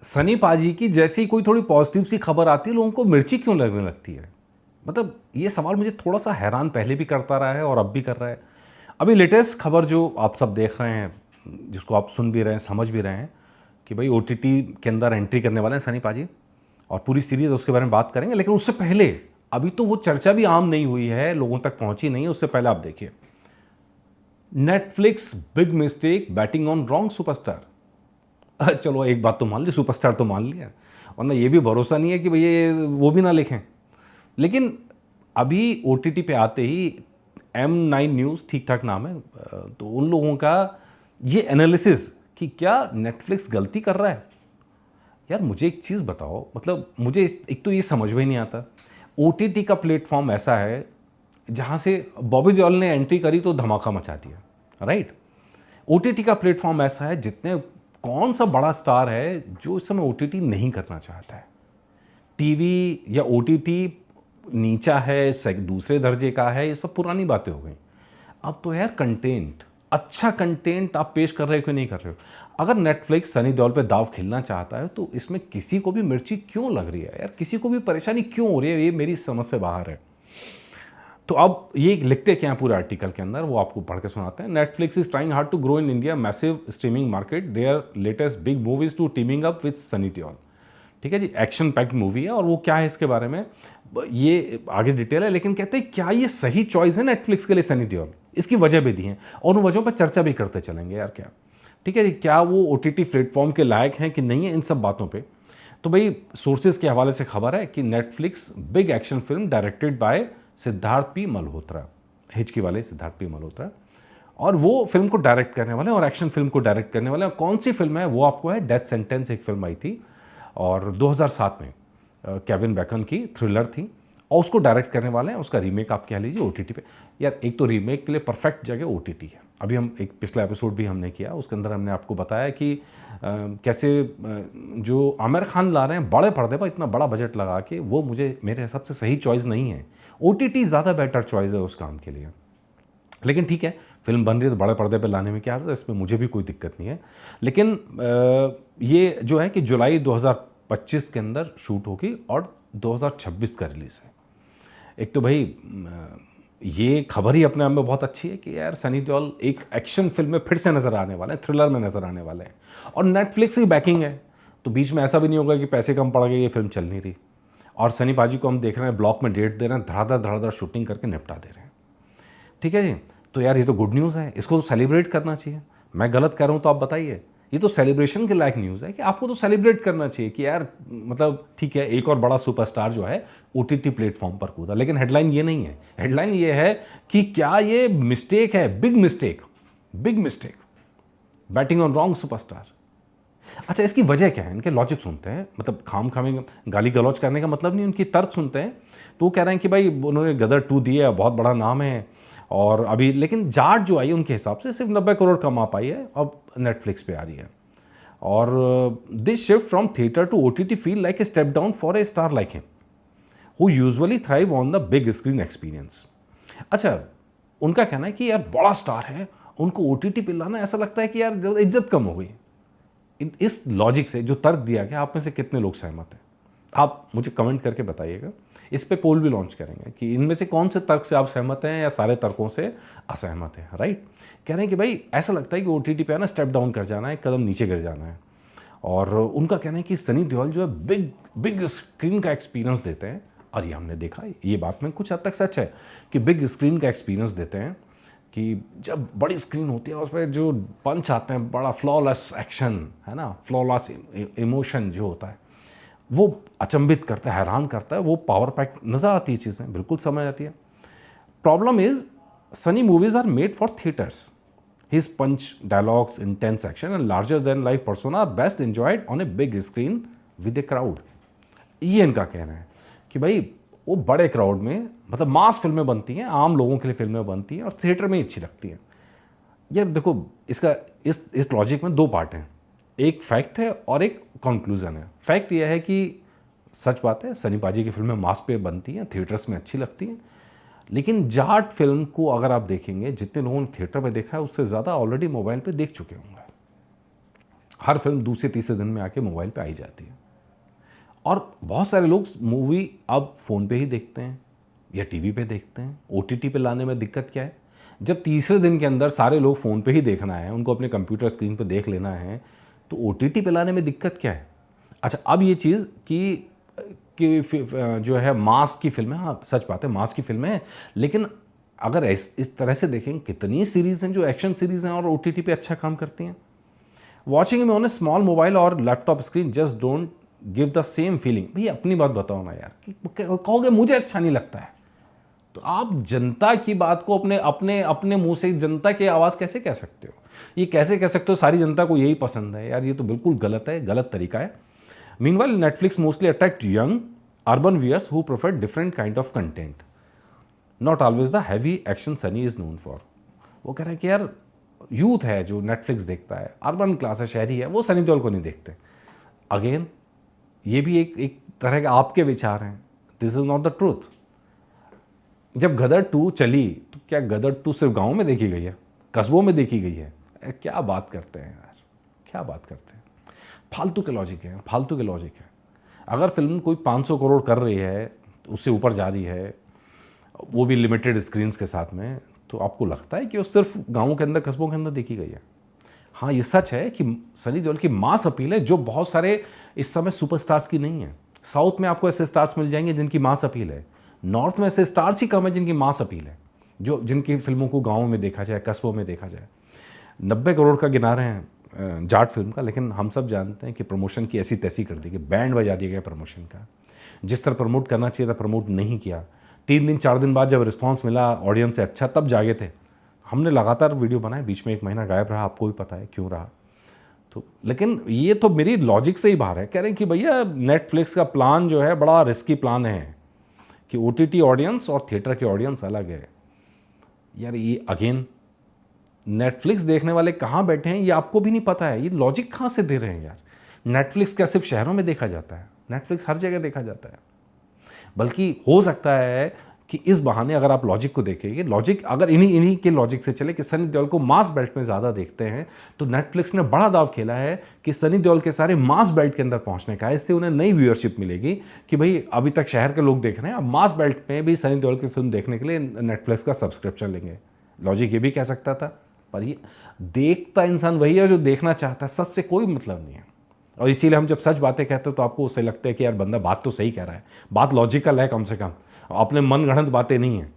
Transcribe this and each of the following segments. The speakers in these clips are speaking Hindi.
सनी पाजी की जैसे ही कोई थोड़ी पॉजिटिव सी खबर आती है लोगों को मिर्ची क्यों लगने लगती है। मतलब ये सवाल मुझे थोड़ा सा हैरान पहले भी करता रहा है और अब भी कर रहा है। अभी लेटेस्ट खबर जो आप सब देख रहे हैं, जिसको आप सुन भी रहे हैं, समझ भी रहे हैं कि भाई ओटीटी के अंदर एंट्री करने वाले हैं सनी पाजी और पूरी सीरीज उसके बारे में बात करेंगे। लेकिन उससे पहले अभी तो वो चर्चा भी आम नहीं हुई है, लोगों तक पहुंची नहीं है। उससे पहले आप देखिए, Netflix big mistake batting on wrong superstar. चलो एक बात तो मान ली, सुपरस्टार तो मान लिया, वरना ये भी भरोसा नहीं है कि भैया ये वो भी ना लिखें। लेकिन अभी ओटीटी पे आते ही M9 न्यूज़, ठीक ठाक नाम है, तो उन लोगों का ये एनालिसिस कि क्या नेटफ्लिक्स गलती कर रहा है। यार मुझे एक चीज़ बताओ, मतलब मुझे एक तो ये समझ में ही नहीं आता। ओटीटी का प्लेटफॉर्म ऐसा है जहाँ से बॉबी देओल ने एंट्री करी तो धमाका मचा दिया, राइट। ओटीटी का प्लेटफॉर्म ऐसा है जितने कौन सा बड़ा स्टार है जो इस समय ओटीटी नहीं करना चाहता है। टीवी या ओटीटी नीचा है, दूसरे दर्जे का है, ये सब पुरानी बातें हो गई। अब तो यार कंटेंट, अच्छा कंटेंट आप पेश कर रहे हो कि नहीं कर रहे हो। अगर नेटफ्लिक्स सनी देओल पे दाव खेलना चाहता है तो इसमें किसी को भी मिर्ची क्यों लग रही है यार, किसी को भी परेशानी क्यों हो रही है, ये मेरी समझ से बाहर है। तो अब ये लिखते क्या है पूरे आर्टिकल के अंदर, वो आपको पढ़ के सुनाते हैं। Netflix is trying hard to grow in India massive streaming market, their latest big movies to teaming up with Sunny Deol. ठीक है जी, एक्शन पैक्ड मूवी है। और वो क्या है इसके बारे में ये आगे डिटेल है, लेकिन कहते हैं क्या ये सही चॉइस है नेटफ्लिक्स के लिए सनी देओल। इसकी वजह भी दी है और उन वजहों पर चर्चा भी करते चलेंगे यार क्या। ठीक है जी, क्या वो ओटीटी प्लेटफॉर्म के लायक हैं कि नहीं है, इन सब बातों पे। तो भाई सोर्सेज के हवाले से खबर है कि Netflix big action film directed by Siddharth P Malhotra, हिचकी वाले सिद्धार्थ पी मल्होत्रा, और वो फिल्म को डायरेक्ट करने वाले हैं और एक्शन फिल्म को डायरेक्ट करने वाले हैं। कौन सी फिल्म है वो आपको है, डेथ सेंटेंस एक फिल्म आई थी और 2007 में केविन बैकन की थ्रिलर थी, और उसको डायरेक्ट करने वाले हैं। उसका रीमेक आप कह लीजिए ओटीटी पे। यार एक तो रीमेक के लिए परफेक्ट जगह ओटीटी है। अभी हम एक पिछला एपिसोड भी हमने किया, उसके अंदर हमने आपको बताया कि कैसे जो आमिर खान ला रहे हैं बड़े पर्दे पर इतना बड़ा बजट लगा के, वो मुझे मेरे हिसाब से सही चॉइस नहीं है। ओटीटी ज़्यादा बेटर चॉइस है उस काम के लिए। लेकिन ठीक है, फिल्म बन रही है तो बड़े पर्दे पे लाने में क्या है, इसमें मुझे भी कोई दिक्कत नहीं है। लेकिन ये जो है कि जुलाई 2025 के अंदर शूट होगी और 2026 का रिलीज़ है। एक तो भाई ये खबर ही अपने आप में बहुत अच्छी है कि यार सनी देओल एक एक्शन फिल्म में फिर से नज़र आने वाले हैं, थ्रिलर में नज़र आने वाले हैं, और नेटफ्लिक्स की बैकिंग है। तो बीच में ऐसा भी नहीं होगा कि पैसे कम पड़ गए, ये फिल्म चल नहीं रही। और सनी पाजी को हम देख रहे हैं ब्लॉक में डेट दे रहे हैं, धड़ाधड़ धड़ाधड़ शूटिंग करके निपटा दे रहे हैं। ठीक है जी, तो यार ये तो गुड न्यूज़ है, इसको तो सेलिब्रेट करना चाहिए। मैं गलत कह रहा हूँ तो आप बताइए। ये तो सेलिब्रेशन के लायक न्यूज़ है कि आपको तो सेलिब्रेट करना चाहिए कि यार मतलब ठीक है, एक और बड़ा सुपरस्टार जो है ओटीटी प्लेटफॉर्म पर कूदा। लेकिन हेडलाइन ये नहीं है, हेडलाइन ये है कि क्या ये मिस्टेक है, big mistake, big mistake, batting on wrong superstar. अच्छा, इसकी वजह क्या है, इनके लॉजिक सुनते हैं। मतलब खाम खामे गाली गलौज करने का मतलब नहीं, उनकी तर्क सुनते हैं। तो वो कह रहे हैं कि भाई उन्होंने गदर 2 दिया, बहुत बड़ा नाम है, और अभी लेकिन जाट जो आई उनके हिसाब से सिर्फ 90 करोड़ कमा पाई है, अब नेटफ्लिक्स पे आ रही है। और this shift from theatre to OTT feel like a step down for a star like him who usually thrive on the big screen experience. अच्छा, उनका कहना है कि यार बड़ा स्टार है, उनको ओटीटी पे लाना, ऐसा लगता है कि यार इज्जत कम हो गई। इस लॉजिक से जो तर्क दिया गया, आप में से कितने लोग सहमत हैं? आप मुझे कमेंट करके बताइएगा। इस पे पोल भी लॉन्च करेंगे कि इनमें से कौन से तर्क से आप सहमत हैं या सारे तर्कों से असहमत हैं, राइट। कह रहे हैं कि भाई ऐसा लगता है कि ओटीटी पे है ना स्टेप डाउन कर जाना है, कदम नीचे गिर जाना है। और उनका कहना है कि सनी देओल जो है बिग बिग स्क्रीन का एक्सपीरियंस देते हैं। और ये हमने देखा है, ये बात में कुछ हद तक सच है कि बिग स्क्रीन का एक्सपीरियंस देते हैं, कि जब बड़ी स्क्रीन होती है उस पर जो पंच आते हैं, बड़ा फ्लॉलेस एक्शन है ना, फ्लॉलेस इमोशन जो होता है, वो अचंभित करता है, हैरान करता है, वो पावर पैक नज़र आती है, चीज़ें बिल्कुल समझ आती है। Problem is Sunny movies are made for theatres. His punch dialogues, intense action and larger than life persona are best enjoyed on a big screen with a crowd. ये इनका कहना है कि भाई वो बड़े क्राउड में, मतलब मास फिल्में बनती हैं, आम लोगों के लिए फिल्में बनती हैं और थिएटर में ही अच्छी लगती हैं। यार देखो, इसका इस लॉजिक में दो पार्ट हैं, एक फैक्ट है और एक कंक्लूजन है। फैक्ट यह है कि सच बात है, सनी पाजी की फिल्में मास पे बनती हैं, थिएटर्स में अच्छी लगती हैं। लेकिन जाट फिल्म को अगर आप देखेंगे, जितने लोगों ने थिएटर पे देखा है उससे ज़्यादा ऑलरेडी मोबाइल पे देख चुके होंगे। हर फिल्म दूसरे तीसरे दिन में आके मोबाइल पे आई जाती है। और बहुत सारे लोग मूवी अब फ़ोन पे ही देखते हैं या टीवी पे देखते हैं। ओटीटी पे लाने में दिक्कत क्या है? जब तीसरे दिन के अंदर सारे लोग फ़ोन पे ही देखना है, उनको अपने कंप्यूटर स्क्रीन पे देख लेना है, तो ओटीटी पे लाने में दिक्कत क्या है? अच्छा, अब ये चीज़ कि जो है मास की फिल्में, हाँ सच बात है मास की फिल्में हैं, लेकिन अगर इस तरह से देखें कितनी सीरीज़ हैं जो एक्शन सीरीज़ हैं और ओटीटी पे अच्छा काम करती हैं। वॉचिंग में ऑन ए स्मॉल मोबाइल और laptop screen just don't give the same feeling. भैया अपनी बात बताओ ना यार, कहोगे मुझे अच्छा नहीं लगता है, तो आप जनता की बात को अपने अपने अपने मुंह से जनता की आवाज़ कैसे कह सकते हो? ये कैसे कह सकते हो सारी जनता को यही पसंद है? यार ये तो बिल्कुल गलत है, गलत तरीका है। Meanwhile Netflix mostly attract young urban viewers who prefer different kind of content, not always the heavy action Sunny is known for. वो कह रहे हैं कि यार यूथ है जो नेटफ्लिक्स देखता है, अर्बन क्लास है, शहरी है, वो सनी देओल को नहीं देखते। अगेन ये भी एक तरह के आपके विचार हैं, this is not the truth. जब गदर 2 चली तो क्या गदर 2 सिर्फ गांव में देखी गई है, कस्बों में देखी गई है? क्या बात करते हैं यार, क्या बात करते हैं, फालतू के लॉजिक है, फालतू के लॉजिक है। अगर फिल्म कोई 500 करोड़ कर रही है, उससे ऊपर जा रही है, वो भी लिमिटेड स्क्रीन्स के साथ में, तो आपको लगता है कि वो सिर्फ गाँव के अंदर कस्बों के अंदर देखी गई है? हाँ ये सच है कि सनी देओल की मास अपील है जो बहुत सारे इस समय सुपरस्टार्स की नहीं है। साउथ में आपको ऐसे स्टार्स मिल जाएंगे जिनकी मास अपील है, नॉर्थ में ऐसे स्टार्स ही कम है जिनकी मास अपील है, जो जिनकी फिल्मों को गाँव में देखा जाए, कस्बों में देखा जाए। 90 करोड़ का गिना रहे हैं जाट फिल्म का, लेकिन हम सब जानते हैं कि प्रमोशन की ऐसी तैसी कर दी कि बैंड बजा दिया गया प्रमोशन का। जिस तरह प्रमोट करना चाहिए था प्रमोट नहीं किया। 3 दिन 4 दिन बाद जब रिस्पॉन्स मिला ऑडियंस से अच्छा, तब जागे थे। हमने लगातार वीडियो बनाए, बीच में 1 महीना गायब रहा, आपको भी पता है क्यों रहा। तो लेकिन ये तो मेरी लॉजिक से ही बाहर है। कह रहे हैं कि भैया नेटफ्लिक्स का प्लान जो है बड़ा रिस्की प्लान है कि ओटीटी ऑडियंस और थिएटर की ऑडियंस अलग है। यार ये अगेन नेटफ्लिक्स देखने वाले कहाँ बैठे हैं ये आपको भी नहीं पता है, ये लॉजिक कहाँ से दे रहे हैं यार? नेटफ्लिक्स क्या सिर्फ शहरों में देखा जाता है? नेटफ्लिक्स हर जगह देखा जाता है। बल्कि हो सकता है कि इस बहाने अगर आप लॉजिक को देखेंगे, लॉजिक अगर इन्हीं के लॉजिक से चले कि सनी देओल को मास बेल्ट में ज़्यादा देखते हैं, तो नेटफ्लिक्स ने बड़ा दाव खेला है कि सनी देओल के सारे मास बेल्ट के अंदर पहुंचने का है। इससे उन्हें नई व्यूअरशिप मिलेगी कि भाई अभी तक शहर के लोग देख रहे हैं, अब मास बेल्ट में भी सनी देओल की फिल्म देखने के लिए नेटफ्लिक्स का सब्सक्रिप्शन लेंगे। लॉजिक ये भी कह सकता था, पर ये देखता इंसान वही है जो देखना चाहता है, सच से कोई मतलब नहीं है। और इसीलिए हम जब सच बातें कहते हैं तो आपको उससे लगता है कि यार बंदा बात तो सही कह रहा है, बात लॉजिकल है कम से कम, अपने मन गढ़ंत बातें नहीं है।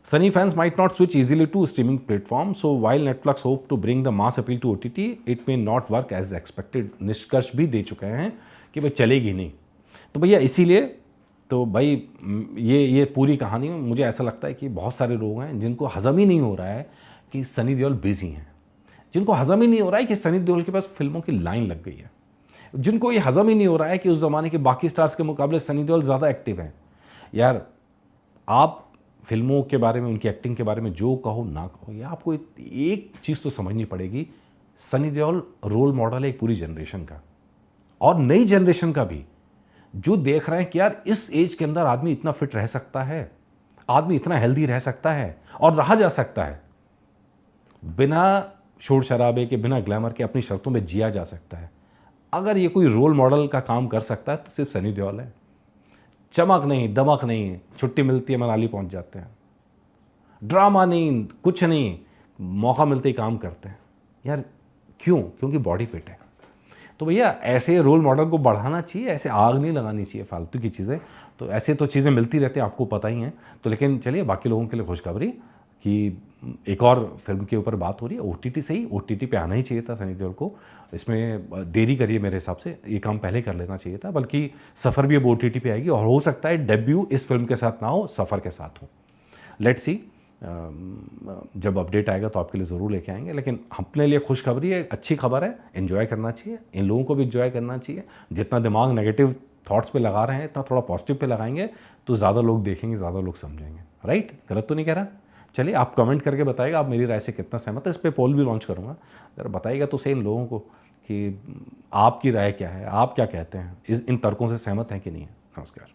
Sunny fans might not switch easily to streaming platform, so while Netflix hope to bring the mass appeal to OTT it may not work as expected. निष्कर्ष भी दे चुके हैं कि भाई चलेगी नहीं। तो भैया इसीलिए तो भाई ये पूरी कहानी में मुझे ऐसा लगता है कि बहुत सारे लोग हैं जिनको हजम ही नहीं हो रहा है कि सनी देओल बिजी हैं, जिनको हजम ही नहीं हो रहा है कि सनी देओल के पास फिल्मों की लाइन लग गई है, जिनको ये हजम ही नहीं हो रहा है कि उस ज़माने के बाकी स्टार्स के मुकाबले सनी देओल ज़्यादा एक्टिव हैं। यार आप फिल्मों के बारे में, उनकी एक्टिंग के बारे में जो कहो ना कहो, या आपको एक चीज़ तो समझनी पड़ेगी, सनी देओल रोल मॉडल है एक पूरी जनरेशन का, और नई जनरेशन का भी, जो देख रहे हैं कि यार इस एज के अंदर आदमी इतना फिट रह सकता है, आदमी इतना हेल्दी रह सकता है और रहा जा सकता है, बिना शोर शराबे के, बिना ग्लैमर के अपनी शर्तों में जिया जा सकता है। अगर ये कोई रोल मॉडल का काम कर सकता है तो सिर्फ सनी देओल है। चमक नहीं, दमक नहीं, छुट्टी मिलती है मनाली पहुंच जाते हैं, ड्रामा नहीं, कुछ नहीं, मौका मिलते ही काम करते हैं। यार क्यों? क्योंकि बॉडी फिट है। तो भैया ऐसे रोल मॉडल को बढ़ाना चाहिए, ऐसे आग नहीं लगानी चाहिए फालतू की चीज़ें। तो ऐसे तो चीज़ें मिलती रहती हैं, आपको पता ही है। तो लेकिन चलिए बाकी लोगों के लिए खुशखबरी कि एक और फिल्म के ऊपर बात हो रही है, ओटीटी से ही, ओटीटी पे आना ही चाहिए था सनी देओल को। इसमें देरी करिए, मेरे हिसाब से ये काम पहले कर लेना चाहिए था। बल्कि सफ़र भी अब ओटीटी पे आएगी और हो सकता है डेब्यू इस फिल्म के साथ ना हो, सफ़र के साथ हो। लेट्स सी, जब अपडेट आएगा तो आपके लिए ज़रूर लेके आएंगे। लेकिन अपने लिए खुशखबरी है, अच्छी खबर है, एंजॉय करना चाहिए, इन लोगों को भी एंजॉय करना चाहिए। जितना दिमाग नेगेटिव थॉट्स पे लगा रहे हैं इतना थोड़ा पॉजिटिव पे लगाएंगे तो ज़्यादा लोग देखेंगे, ज़्यादा लोग समझेंगे। राइट? गलत तो नहीं कह रहा? चलिए आप कमेंट करके बताइएगा आप मेरी राय से कितना सहमत है। इस पर पोल भी लॉन्च करूँगा, ज़रा बताइएगा तो सही इन लोगों को कि आपकी राय क्या है, आप क्या कहते हैं, इन तर्कों से सहमत हैं कि नहीं है। नमस्कार।